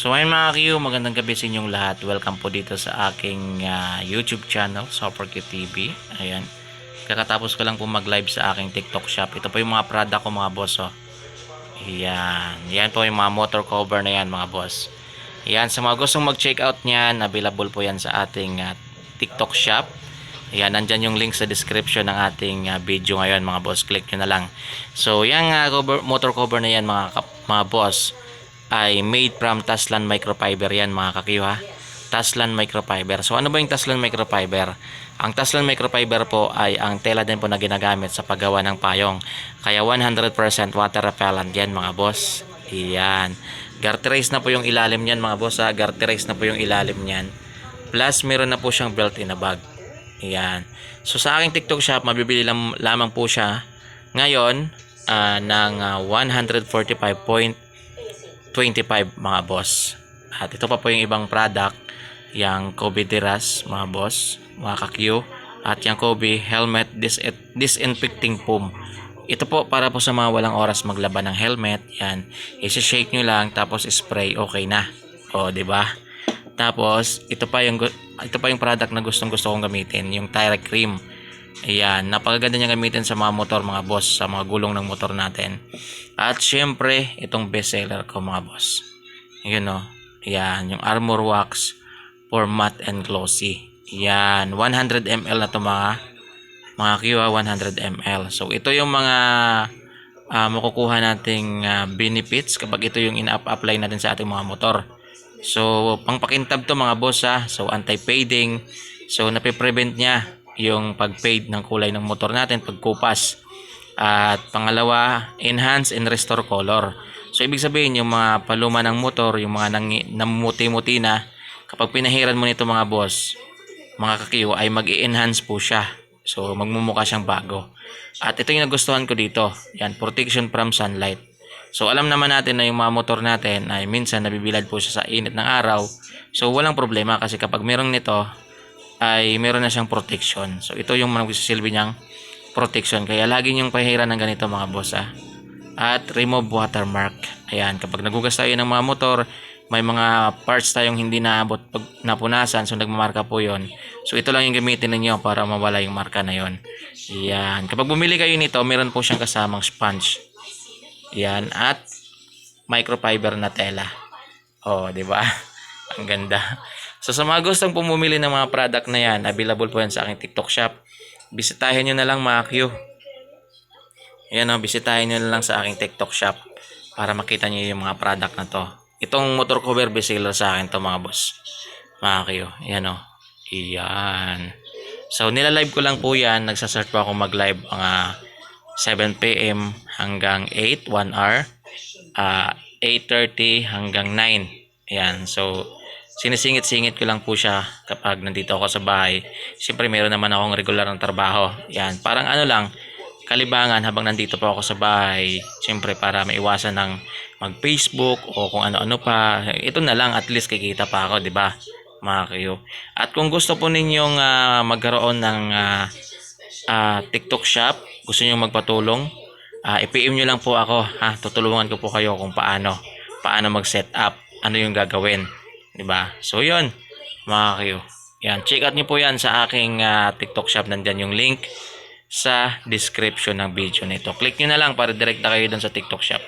So ayun mga Q, magandang gabi sa inyong lahat. Welcome po dito sa aking YouTube channel, Super Q TV. Ayan. Kakatapos ko lang po mag-live sa aking TikTok shop. Ito po yung mga product ko mga boss. Oh. Ayan. Yan po yung mga motor cover na yan mga boss. Ayan. Sa mga gustong mag-check out niyan, available po yan sa ating TikTok shop. Ayan. Nandyan yung link sa description ng ating video ngayon mga boss. Click nyo na lang. So yung motor cover na yan mga boss ay made from Taslan microfiber yan mga kakiyo ha. Taslan microfiber. So ano ba yung Taslan microfiber? Ang Taslan microfiber po ay ang tela din po na ginagamit sa paggawa ng payong. Kaya 100% water repellent yan mga boss. Iyan. Garterize na po yung ilalim niyan mga boss ha. Garterize na po yung ilalim niyan. Plus meron na po siyang built-in na bag. Iyan. So sa aking TikTok shop mabibili lamang po siya ngayon ng 145.25 mga boss. At ito pa po yung ibang product, yung Kobe Diras mga boss, mga kakyo, at yung Kobe helmet disinfecting foam. Ito po para po sa mga walang oras maglaban ng helmet. Yan, i-shake nyo lang tapos spray, okay na. O, di ba? Tapos ito pa yung product na gustong-gusto kong gamitin, yung Tire Cream. Ayan, napakaganda niya gamitin sa mga motor mga boss, sa mga gulong ng motor natin. At syempre, itong best seller ko mga boss. Yun o. Ayan, yung Armor Wax for matte and glossy. Ayan, 100 ml na to mga Q, 100 ml. So ito yung mga makukuha nating benefits kapag ito yung in-apply natin sa ating mga motor. So pangpakintab to mga boss ha. So anti-fading. So nape-prevent niya yung pag-fade ng kulay ng motor natin, pagkupas. At pangalawa, enhance and restore color. So ibig sabihin yung mga paluma ng motor, yung mga namumuti-muti na, kapag pinahiran mo nito mga boss, mga kakiyo, ay mag-i-enhance po siya. So magmumukha siyang bago. At ito yung nagustuhan ko dito. Yan, protection from sunlight. So alam naman natin na yung mga motor natin ay minsan nabibilad po siya sa init ng araw. So walang problema kasi kapag meron nito ay meron na siyang protection. So ito yung magsisilbi niyang protection. Kaya lagi niyong pahiran ng ganito mga boss ha. At remove watermark. Ayan, kapag nagugas tayo ng mga motor, may mga parts tayong hindi naabot pag napunasan, so nagmamarka po yon. So ito lang yung gamitin ninyo para mawala yung marka na yon. Ayan, kapag bumili kayo nito, meron po siyang kasamang sponge. Ayan, at microfiber na tela. Oh, di ba? Ang ganda. So sa mga gustong pumumili ng mga product na yan, available po yan sa aking TikTok shop. Bisitahin nyo na lang mga Q. Ayan o, bisitahin nyo na lang sa aking TikTok shop para makita nyo yung mga product na to. Itong motor cover bestseller sa akin to mga boss. Mga Q. Ayan o. Ayan. So nilalive ko lang po yan. Nagsasearch po ako mag-live mga 7 PM hanggang 8, 1 hour. 8:30 hanggang 9. Ayan. So sinisingit-singit ko lang po siya kapag nandito ako sa bahay. Siyempre meron naman akong regular na trabaho. Yan, parang ano lang, kalibangan habang nandito po ako sa bahay. Siyempre para maiwasan ng mag-Facebook o kung ano-ano pa. Ito na lang, at least kikita pa ako, di ba? Mga kayo. At kung gusto po ninyong magkaroon ng TikTok shop, gusto niyo magpatulong, i-PM nyo lang po ako. Tutulungan ko po kayo kung paano mag-set up, ano yung gagawin. Diba? So yun mga kayo. Yan, check out nyo po yan sa aking TikTok shop. Nandyan yung link sa description ng video nito. Click nyo na lang para direkta kayo dun sa TikTok shop.